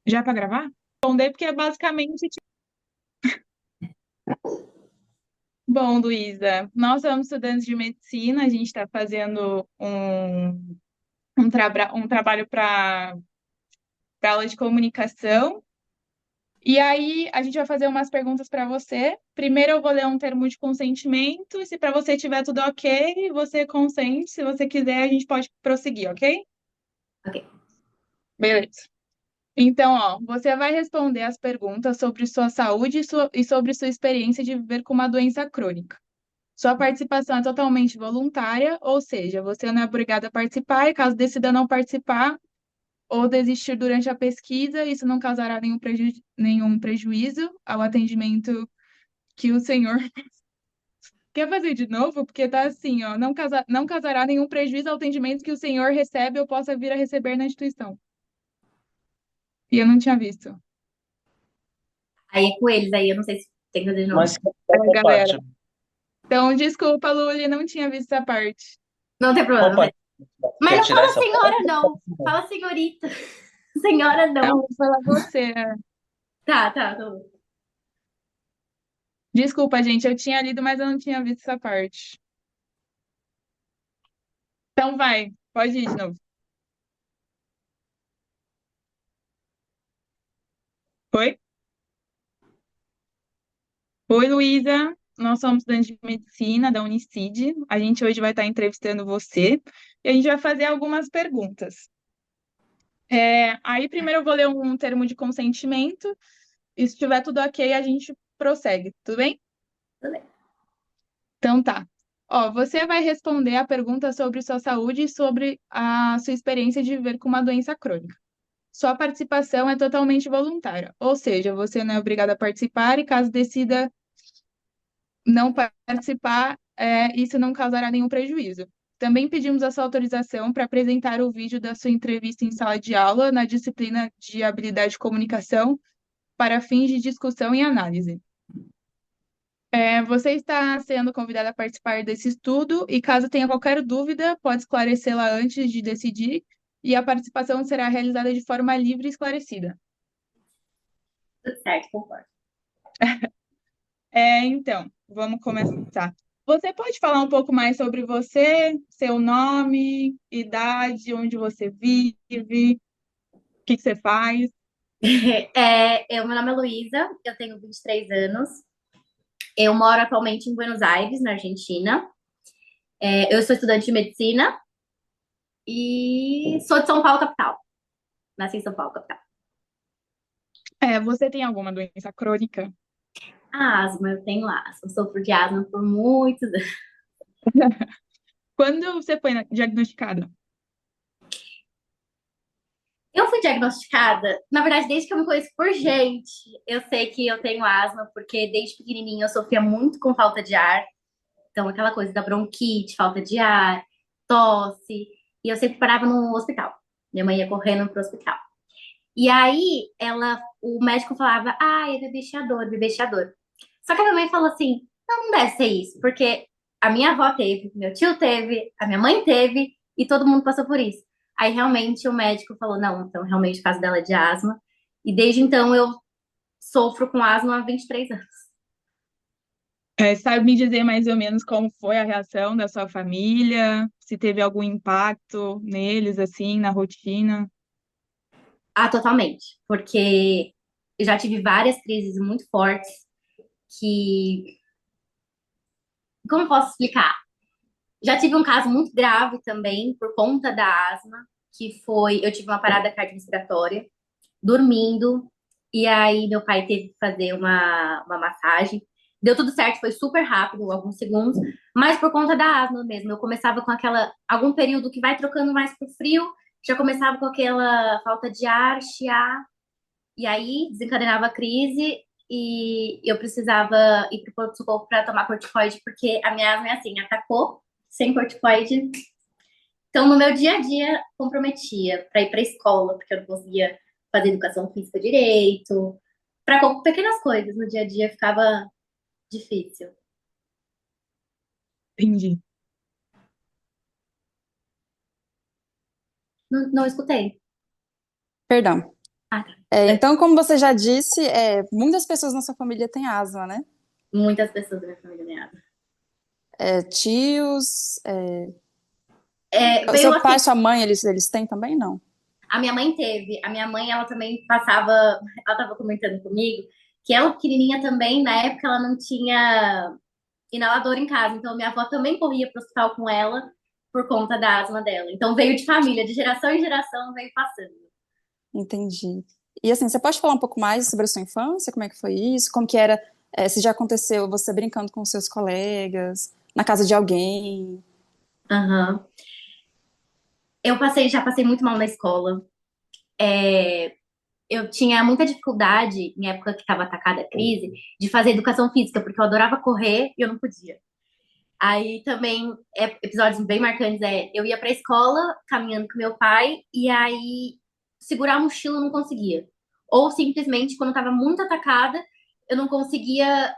Já para gravar? Responder porque é basicamente. Bom, Luísa, nós somos estudantes de medicina, a gente está fazendo um trabalho para aula de comunicação. E aí, a gente vai fazer umas perguntas para você. Primeiro, eu vou ler um termo de consentimento, e se para você tiver tudo ok, você consente. Se você quiser, a gente pode prosseguir, ok? Ok. Beleza. Então, ó, você vai responder as perguntas sobre sua saúde e sobre sua experiência de viver com uma doença crônica. Sua participação é totalmente voluntária, ou seja, você não é obrigado a participar e caso decida não participar ou desistir durante a pesquisa, isso não causará nenhum prejuízo ao atendimento que o senhor quer fazer de novo, porque tá assim, ó, não causará nenhum prejuízo ao atendimento que o senhor recebe ou possa vir a receber na instituição. E eu não tinha visto. Aí é com eles, aí eu não sei se tem que fazer de novo. Mas É, qual galera. parte? Então, desculpa, Luli, não tinha visto essa parte. Não tem Qual problema. parte? Mas Quer não tirar fala essa parte? senhora, não. Fala senhorita. Senhora, Não, não. vou falar você. Tá bom. Desculpa, gente, eu tinha lido, mas eu não tinha visto essa parte. Então vai, pode ir de novo. Foi? Oi, Luísa. Nós somos estudantes de medicina da Unicid. A gente hoje vai estar entrevistando você e a gente vai fazer algumas perguntas. Aí, primeiro, eu vou ler um termo de consentimento e, se tiver tudo ok, a gente prossegue. Tudo bem? Tudo bem. Então tá. Ó, você vai responder a pergunta sobre sua saúde e sobre a sua experiência de viver com uma doença crônica. Sua participação é totalmente voluntária, ou seja, você não é obrigado a participar e caso decida não participar, isso não causará nenhum prejuízo. Também pedimos a sua autorização para apresentar o vídeo da sua entrevista em sala de aula na disciplina de habilidade de comunicação para fins de discussão e análise. Você está sendo convidada a participar desse estudo e, caso tenha qualquer dúvida, pode esclarecê-la antes de decidir e a participação será realizada de forma livre e esclarecida. Tudo certo, concordo. Então, vamos começar. Você pode falar um pouco mais sobre você, seu nome, idade, onde você vive, o que que você faz? Meu nome é Luísa, eu tenho 23 anos. Eu moro atualmente em Buenos Aires, na Argentina. Eu sou estudante de medicina e sou de São Paulo, capital. Nasci em São Paulo, capital. Você tem alguma doença crônica? Asma, eu tenho asma. Eu sofro de asma por muitos anos. Quando você foi diagnosticada? Eu fui diagnosticada, na verdade, desde que eu me conheço por gente. Eu sei que eu tenho asma, porque desde pequenininha eu sofria muito com falta de ar. Então, aquela coisa da bronquite, falta de ar, tosse. E eu sempre parava no hospital. Minha mãe ia correndo pro hospital. E aí, o médico falava, é bebê chiador, bebê chiador. Só que a minha mãe falou assim, não deve ser isso, porque a minha avó teve, meu tio teve, a minha mãe teve, e todo mundo passou por isso. Aí, realmente, o médico falou, não, então, realmente, o caso dela é de asma. E desde então, eu sofro com asma há 23 anos. Sabe me dizer mais ou menos como foi a reação da sua família? Se teve algum impacto neles, assim, na rotina? Ah, totalmente. Porque eu já tive várias crises muito fortes que. Como eu posso explicar? Já tive um caso muito grave também por conta da asma, que foi. Eu tive uma parada cardiorrespiratória, dormindo, e aí meu pai teve que fazer uma massagem. Deu tudo certo, foi super rápido, alguns segundos, mas por conta da asma mesmo. Eu começava com algum período que vai trocando mais pro frio, já começava com aquela falta de ar, chiar. E aí desencadenava a crise e eu precisava ir pro pronto-socorro para tomar corticoide, porque a minha asma é assim, atacou, sem corticoide. Então, no meu dia a dia, comprometia para ir para a escola, porque eu não conseguia fazer educação física direito. Para pequenas coisas no dia a dia ficava difícil. Entendi. Não, não escutei. Perdão. Ah, tá. Então, como você já disse, muitas pessoas na sua família têm asma, né? Muitas pessoas da minha família têm asma. Tios, Veio seu pai, assim, sua mãe, eles têm também? Não. a minha mãe teve, a minha mãe, ela também passava, ela tava comentando comigo, que ela pequenininha também, na época, ela não tinha inalador em casa, então minha avó também corria pro hospital com ela por conta da asma dela. Então veio de família, de geração em geração veio passando. Entendi. E assim, você pode falar um pouco mais sobre a sua infância? Como é que foi isso? Como que era, se já aconteceu você brincando com seus colegas, na casa de alguém? Aham. Já passei muito mal na escola. Eu tinha muita dificuldade, em época que estava atacada a crise, de fazer educação física, porque eu adorava correr e eu não podia. Aí também, episódios bem marcantes eu ia pra escola caminhando com meu pai, e aí segurar a mochila eu não conseguia. Ou simplesmente, quando eu tava muito atacada, eu não conseguia,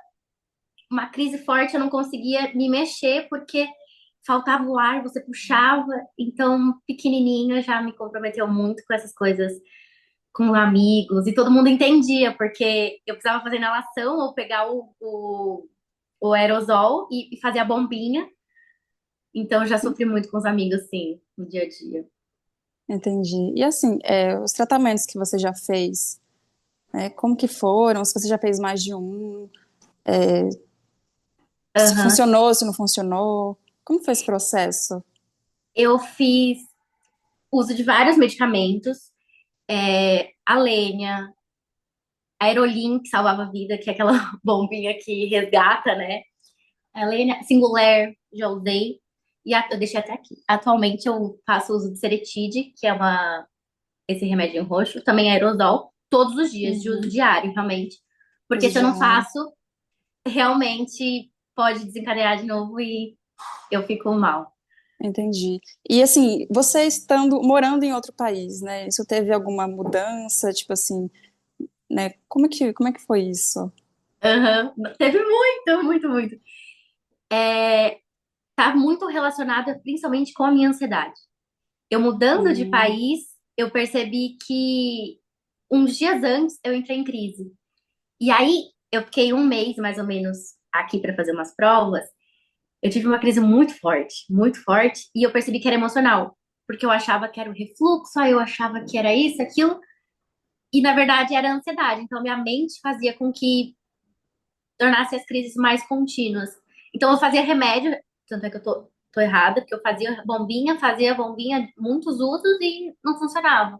uma crise forte, eu não conseguia me mexer, porque faltava o ar, você puxava. Então, pequenininho já me comprometeu muito com essas coisas com amigos, e todo mundo entendia, porque eu precisava fazer inalação ou pegar o aerosol e fazer a bombinha. Então, eu já sofri muito com os amigos, sim, no dia a dia. Entendi. E assim, os tratamentos que você já fez, né, como que foram? Se você já fez mais de um, se Aham. funcionou, se não funcionou? Como foi esse processo? Eu fiz uso de vários medicamentos, a lenha, a Aerolin, que salvava a vida, que é aquela bombinha que resgata, né? A lenha, Singulair, já usei. Eu deixei até aqui. Atualmente eu faço uso de Seretide, que é esse remédio em roxo, também aerosol, todos os dias, de uso Uhum. diário, realmente. Porque Uso se eu não diário. faço, realmente pode desencadear de novo e eu fico mal. Entendi. E assim, você estando, morando em outro país, né? Isso teve alguma mudança, tipo assim, né? Como é que foi isso? Aham. Teve muito, muito, muito. Tá muito relacionada principalmente com a minha ansiedade. Eu mudando de Hum, país, eu percebi que uns dias antes eu entrei em crise. E aí eu fiquei um mês mais ou menos aqui para fazer umas provas. Eu tive uma crise muito forte, e eu percebi que era emocional, porque eu achava que era o refluxo, aí eu achava que era isso, aquilo, e na verdade era ansiedade. Então minha mente fazia com que tornasse as crises mais contínuas. Então eu fazia remédio, tanto é que eu tô errada, porque eu fazia bombinha, muitos usos e não funcionava.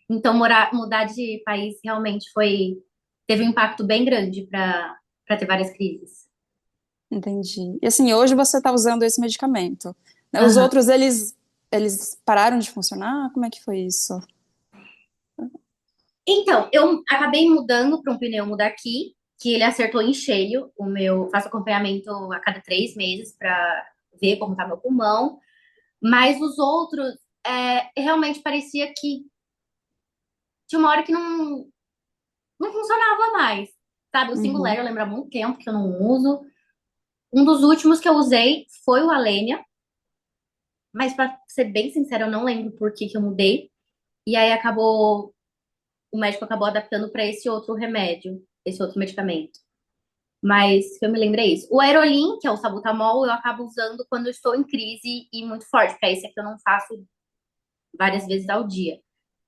Então mudar de país realmente teve um impacto bem grande para ter várias crises. entendi. E assim, hoje você está usando esse medicamento, né? Os Aham. outros, eles pararam de funcionar? Como é que foi isso? Então, eu acabei mudando para um pneumo daqui, que ele acertou em cheio. Faço acompanhamento a cada 3 meses para ver como tá meu pulmão. Mas os outros, realmente parecia que tinha uma hora que não funcionava mais. Sabe, o Singular Uhum, eu lembro há muito tempo que eu não uso. Um dos últimos que eu usei foi o Alenia, mas para ser bem sincera, eu não lembro por que que eu mudei. E aí o médico acabou adaptando para esse outro remédio, esse outro medicamento. Mas que eu me lembro é isso. O Aerolin, que é o salbutamol, eu acabo usando quando eu estou em crise e muito forte, porque esse aqui eu não faço várias vezes ao dia.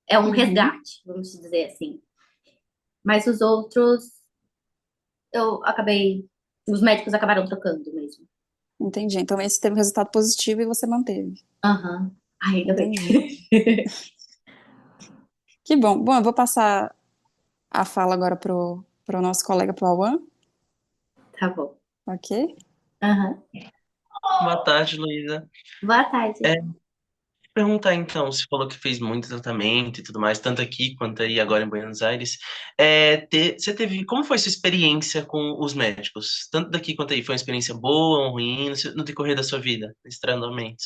É um uhum, resgate, vamos dizer assim. Mas os outros, os médicos acabaram trocando mesmo. entendi. Então esse teve um resultado positivo e você manteve. Aham. Ai, ainda bem. Entendi. Que bom. Bom, eu vou passar a fala agora pro nosso colega, pro Auan, Tá bom. ok? Aham. Boa tarde, Luísa. Boa tarde. É, perguntar então, você falou que fez muito tratamento e tudo mais, tanto aqui quanto aí agora em Buenos Aires. Você teve, como foi sua experiência com os médicos? Tanto daqui quanto aí, foi uma experiência boa ou ruim no decorrer da sua vida, nesse treinamento?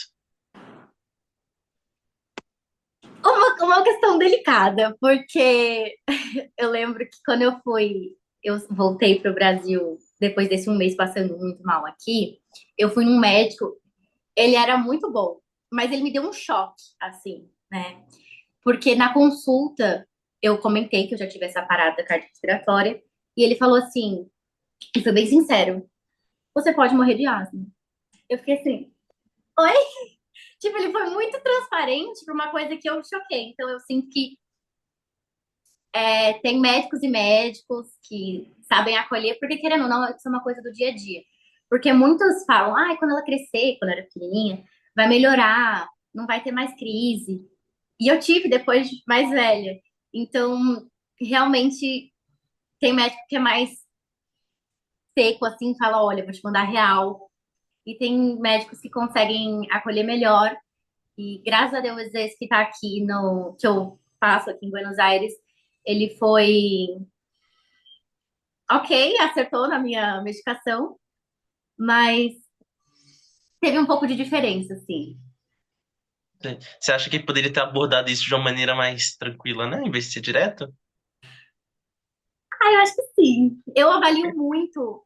Uma questão delicada, porque eu lembro que quando eu voltei para o Brasil depois desse um mês passando muito mal aqui, eu fui num médico, ele era muito bom, mas ele me deu um choque, assim, né? Porque na consulta, eu comentei que eu já tive essa parada cardiorrespiratória, e ele falou assim, e foi bem sincero, você pode morrer de asma. Eu fiquei assim, oi? Tipo, ele foi muito transparente pra uma coisa que eu me choquei. Então, eu sinto que tem médicos e médicos que sabem acolher, porque querendo ou não, isso é uma coisa do dia a dia. Porque muitos falam, ah, quando ela crescer, quando era pequenininha, vai melhorar, não vai ter mais crise. E eu tive depois de mais velha. Então, realmente, tem médico que é mais seco, assim, fala, olha, vou te mandar real. E tem médicos que conseguem acolher melhor. E graças a Deus, esse que tá aqui no, que eu faço aqui em Buenos Aires, ele foi ok, acertou na minha medicação, mas teve um pouco de diferença, assim. Você acha que poderia ter abordado isso de uma maneira mais tranquila, né? Em vez de ser direto? Ah, eu acho que sim. Eu avalio muito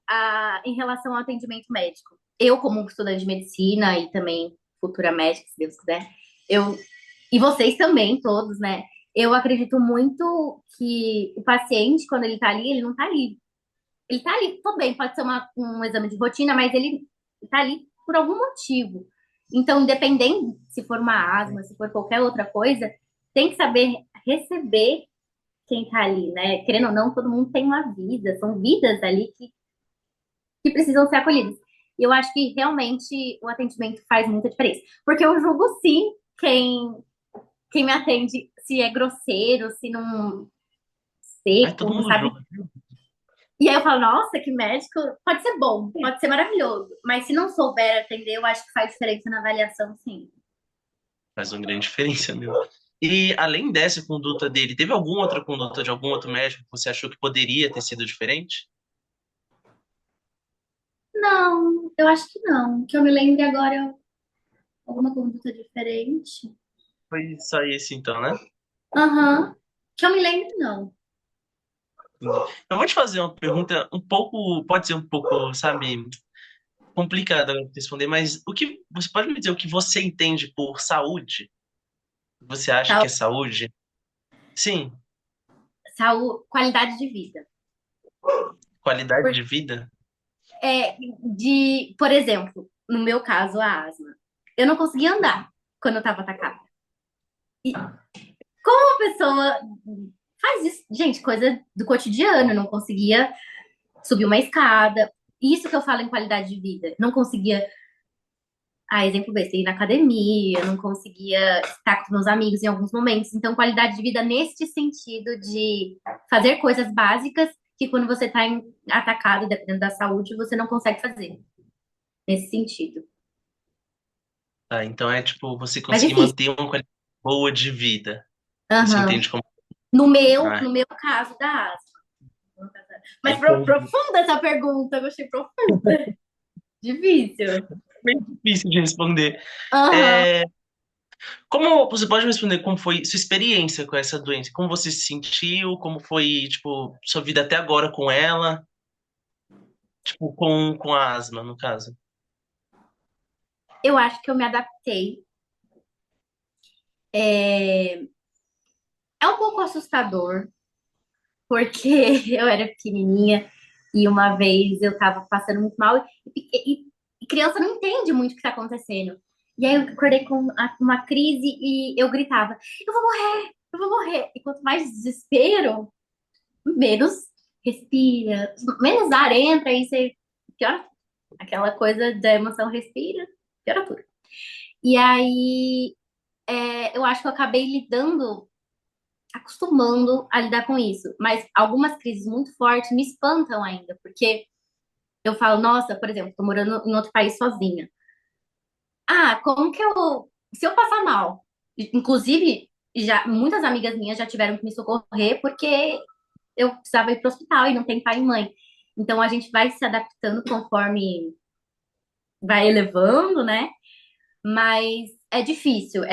em relação ao atendimento médico. Eu, como estudante de medicina e também futura médica, se Deus quiser, eu, e vocês também, todos, né? Eu acredito muito que o paciente, quando ele tá ali, ele não tá ali. Ele tá ali, tudo bem, pode ser um exame de rotina, mas ele tá ali por algum motivo. Então, independente se for uma asma, se for qualquer outra coisa, tem que saber receber quem tá ali, né? Querendo ou não, todo mundo tem uma vida, são vidas ali que precisam ser acolhidas. E eu acho que realmente o atendimento faz muita diferença. Porque eu julgo sim quem me atende, se é grosseiro, se não Ai, todo seco, não mundo sabe. julga. E aí eu falo, nossa, que médico. Pode ser bom, pode ser maravilhoso. Mas se não souber atender, eu acho que faz diferença na avaliação, sim. Faz uma grande diferença, meu. E além dessa conduta dele, teve alguma outra conduta de algum outro médico que você achou que poderia ter sido diferente? Não, eu acho que não. Que eu me lembre agora alguma conduta diferente. Foi só esse então, né? Aham. Que eu me lembre, não. Eu vou te fazer uma pergunta um pouco, pode ser um pouco, sabe, complicada de responder, mas o que você pode me dizer o que você entende por saúde? Você acha que Sa- é saúde? Sim, Qualidade de vida. qualidade Por, de vida? por exemplo, no meu caso, a asma. Eu não conseguia andar quando eu tava atacada. E como a pessoa faz isso? Gente, coisa do cotidiano. Eu não conseguia subir uma escada. Isso que eu falo em qualidade de vida. Não conseguia, exemplo besta, ir na academia, não conseguia estar com os meus amigos em alguns momentos. Então, qualidade de vida neste sentido de fazer coisas básicas que quando você está atacado, dependendo da saúde, você não consegue fazer. Nesse sentido. Ah, então é tipo você Mas conseguir difícil. manter uma qualidade boa de vida. Você Aham. entende como. No Ah, meu caso da asma. Mas então, profunda essa pergunta, eu gostei profunda. Difícil. bem difícil de responder. Aham. É, como você pode me responder como foi sua experiência com essa doença? Como você se sentiu? Como foi, tipo, sua vida até agora com ela? Tipo, com a asma, no caso. Eu acho que eu me adaptei. É, é um pouco assustador, porque eu era pequenininha e uma vez eu tava passando muito mal e criança não entende muito o que tá acontecendo. E aí eu acordei com uma crise e eu gritava: eu vou morrer, eu vou morrer. E quanto mais desespero, menos respira, menos ar entra e você piora. Aquela coisa da emoção respira, piora tudo. E aí eu acho que eu acabei lidando acostumando a lidar com isso. Mas algumas crises muito fortes me espantam ainda, porque eu falo, nossa, por exemplo, tô morando em outro país sozinha. Ah, como que eu. Se eu passar mal, inclusive, já muitas amigas minhas já tiveram que me socorrer porque eu precisava ir pro hospital e não tem pai e mãe. Então a gente vai se adaptando conforme vai elevando, né? Mas é difícil,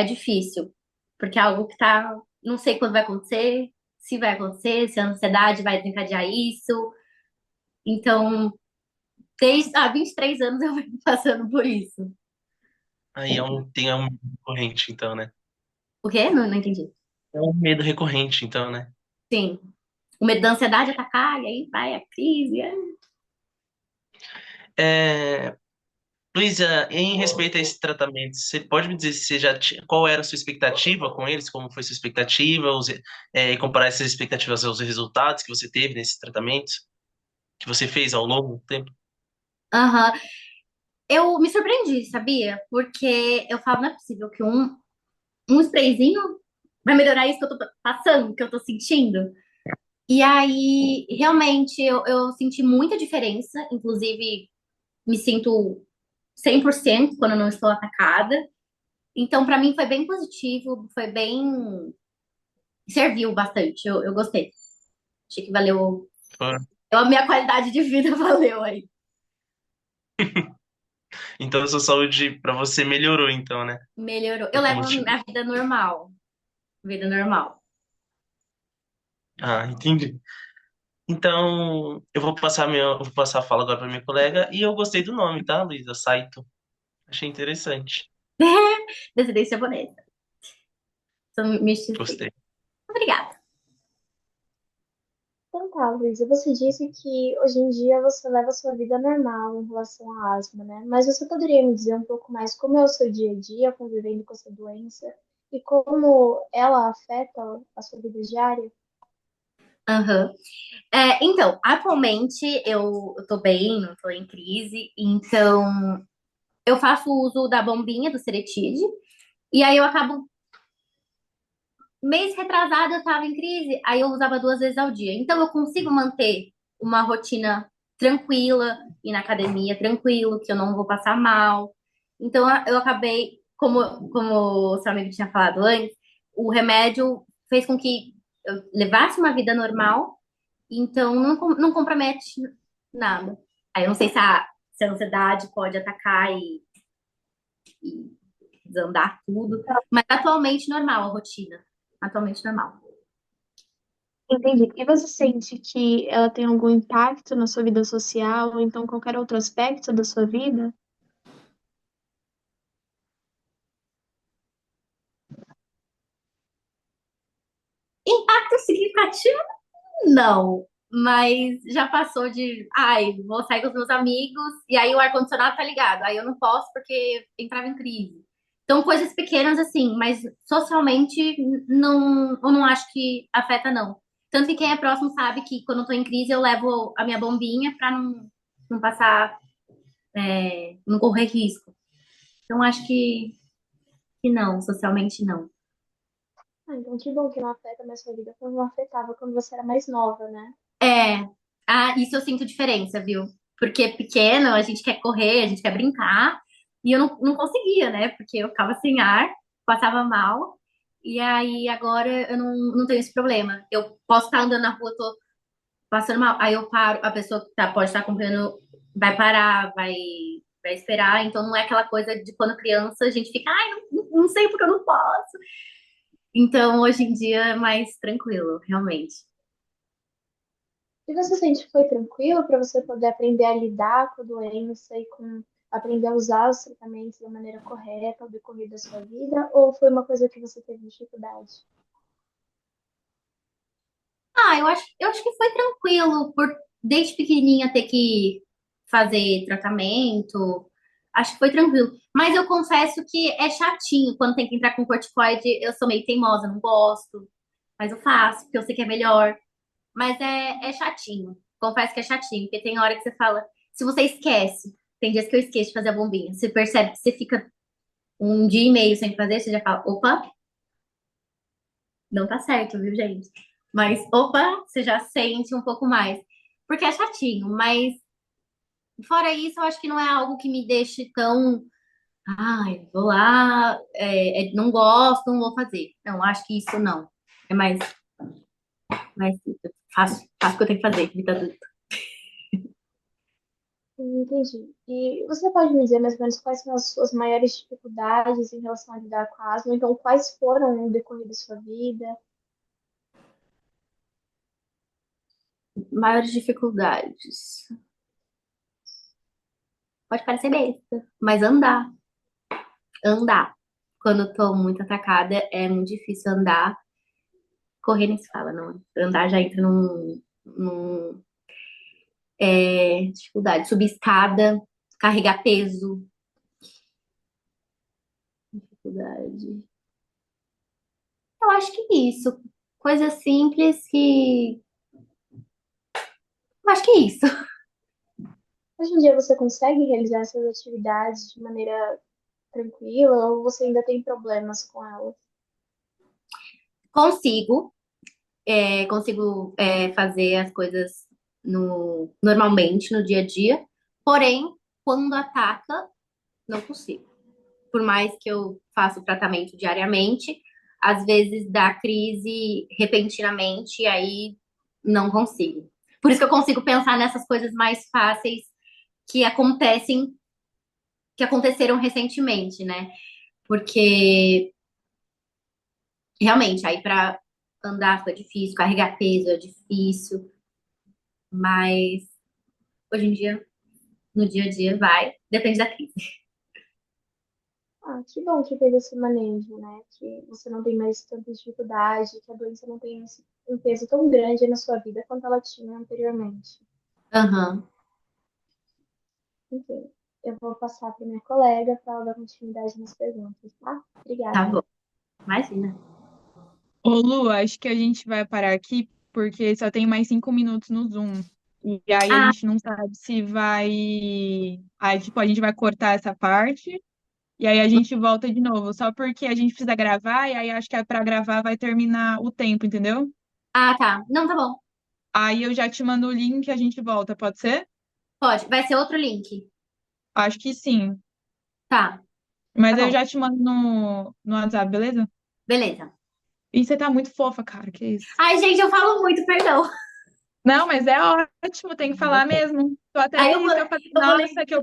porque é algo que tá, não sei quando vai acontecer, se a ansiedade vai desencadear isso. Então, desde há 23 anos eu venho passando por isso. Aí tem um medo recorrente, então, né? O quê? Não, não entendi. É um medo recorrente, então, né? Sim. O medo da ansiedade atacar, e aí vai a crise. É, Luísa, em respeito a esse tratamento, você pode me dizer se você qual era a sua expectativa com eles? Como foi sua expectativa? E comparar essas expectativas aos resultados que você teve nesse tratamento, que você fez ao longo do tempo? Aham. Eu me surpreendi, sabia? Porque eu falo, não é possível que um sprayzinho vai melhorar isso que eu tô passando, que eu tô sentindo. E aí, realmente, eu senti muita diferença. Inclusive, me sinto 100% quando eu não estou atacada. Então, pra mim, foi bem positivo, foi bem. Serviu bastante, eu gostei. Achei que valeu. A minha qualidade de vida valeu aí. Então, a sua saúde para você melhorou, então, né? Melhorou. Eu Foi com levo motivo. a vida normal. Vida normal. Ah, entendi. Então, eu vou passar a fala agora para minha colega e eu gostei do nome, tá, Luísa? Saito. Achei interessante. Descendência japonesa. Sou mestiça. Gostei. Obrigada. Então tá, Luísa, você disse que hoje em dia você leva a sua vida normal em relação à asma, né? Mas você poderia me dizer um pouco mais como é o seu dia a dia convivendo com essa doença e como ela afeta a sua vida diária? Aham. Então, atualmente eu tô bem, não tô em crise, então eu faço uso da bombinha do Ceretide, e aí eu acabo, mês retrasado eu tava em crise, aí eu usava 2 vezes ao dia. Então eu consigo manter uma rotina tranquila, ir na academia tranquilo, que eu não vou passar mal. Então eu acabei, como o seu amigo tinha falado antes, o remédio fez com que eu levasse uma vida normal. Então, não compromete nada. Aí eu não sei se a ansiedade pode atacar e desandar tudo, mas atualmente normal a rotina. Atualmente normal. Entendi. E você sente que ela tem algum impacto na sua vida social ou então qualquer outro aspecto da sua vida? Impacto significativo, não. Mas já passou de, ai, vou sair com os meus amigos e aí o ar-condicionado tá ligado. Aí eu não posso porque entrava em crise. Então, coisas pequenas assim, mas socialmente não, eu não acho que afeta, não. Tanto que quem é próximo sabe que quando eu tô em crise eu levo a minha bombinha pra não passar, não correr risco. Então, acho que não, socialmente não. Ah, então que bom que não afeta mais sua vida como não afetava quando você era mais nova, né? É, isso eu sinto diferença, viu? Porque pequeno, a gente quer correr, a gente quer brincar, e eu não conseguia, né? Porque eu ficava sem ar, passava mal, e aí agora eu não tenho esse problema. Eu posso estar andando na rua, tô passando mal, aí eu paro, a pessoa que pode estar acompanhando vai parar, vai esperar, então não é aquela coisa de quando criança a gente fica, ai, não sei porque eu não posso. Então hoje em dia é mais tranquilo, realmente. E você sente que foi tranquilo para você poder aprender a lidar com a doença e com aprender a usar os tratamentos da maneira correta ao decorrer da sua vida? Ou foi uma coisa que você teve dificuldade? Eu acho que foi tranquilo, por desde pequenininha ter que fazer tratamento. Acho que foi tranquilo. Mas eu confesso que é chatinho quando tem que entrar com corticoide. Eu sou meio teimosa, não gosto. Mas eu faço, porque eu sei que é melhor. Mas é chatinho. Confesso que é chatinho, porque tem hora que você fala. Se você esquece, tem dias que eu esqueço de fazer a bombinha. Você percebe que você fica um dia e meio sem fazer, você já fala: opa, não tá certo, viu, gente? Mas, opa, você já sente um pouco mais. Porque é chatinho, mas fora isso, eu acho que não é algo que me deixe tão. Ai, vou lá, não gosto, não vou fazer. Não, acho que isso não. É mais faço o que eu tenho que fazer, vida adulta. Entendi. E você pode me dizer mais ou menos quais são as suas maiores dificuldades em relação a lidar com a asma? Então, quais foram no decorrer da sua vida? Maiores dificuldades. Pode parecer besta, mas andar. Andar. Quando eu tô muito atacada, é muito difícil andar. Correr nem se fala, não. Andar já entra num dificuldade. Subir escada, carregar peso, dificuldade. Eu acho que isso. Coisas simples que. Eu acho que é isso. Hoje em dia você consegue realizar essas atividades de maneira tranquila ou você ainda tem problemas com elas? Consigo. Consigo fazer as coisas normalmente, no dia a dia. Porém, quando ataca, não consigo. Por mais que eu faça o tratamento diariamente, às vezes dá crise repentinamente e aí não consigo. Por isso que eu consigo pensar nessas coisas mais fáceis que acontecem, que aconteceram recentemente, né? Porque realmente aí para andar fica difícil, carregar peso é difícil, mas hoje em dia, no dia a dia, vai, depende da crise. Ah, que bom que teve esse manejo, né? Que você não tem mais tanta dificuldade, que a doença não tem um peso tão grande na sua vida quanto ela tinha anteriormente. Aham, Enfim, eu vou passar para minha colega para ela dar continuidade nas perguntas, tá? tá Obrigada. bom. Imagina. Ô, Lu, acho que a gente vai parar aqui porque só tem mais 5 minutos no Zoom. E aí a Ah, gente não sabe se vai. Aí, tipo, a gente vai cortar essa parte e aí a gente volta de novo. Só porque a gente precisa gravar e aí acho que é pra gravar vai terminar o tempo, entendeu? tá. Não, tá bom. Aí eu já te mando o link e a gente volta, pode ser? Pode. Vai ser outro link. Acho que sim. Tá, tá Mas eu bom. já te mando no WhatsApp, beleza? Beleza. E você tá muito fofa, cara, que isso? Ai, gente, eu falo muito, perdão. Não, mas é ótimo, tem que falar mesmo. Tô até Aí feliz que eu falei, eu vou, nossa, que eu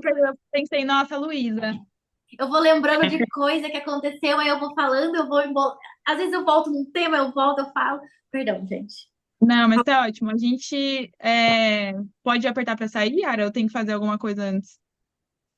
pensei, nossa, Luísa. eu vou lembrando de coisa que aconteceu, aí eu vou falando, eu vou embora. Às vezes eu volto num tema, eu volto, eu falo. Perdão, gente. Não, mas tá ótimo. A gente pode apertar pra sair, Yara? Eu tenho que fazer alguma coisa antes.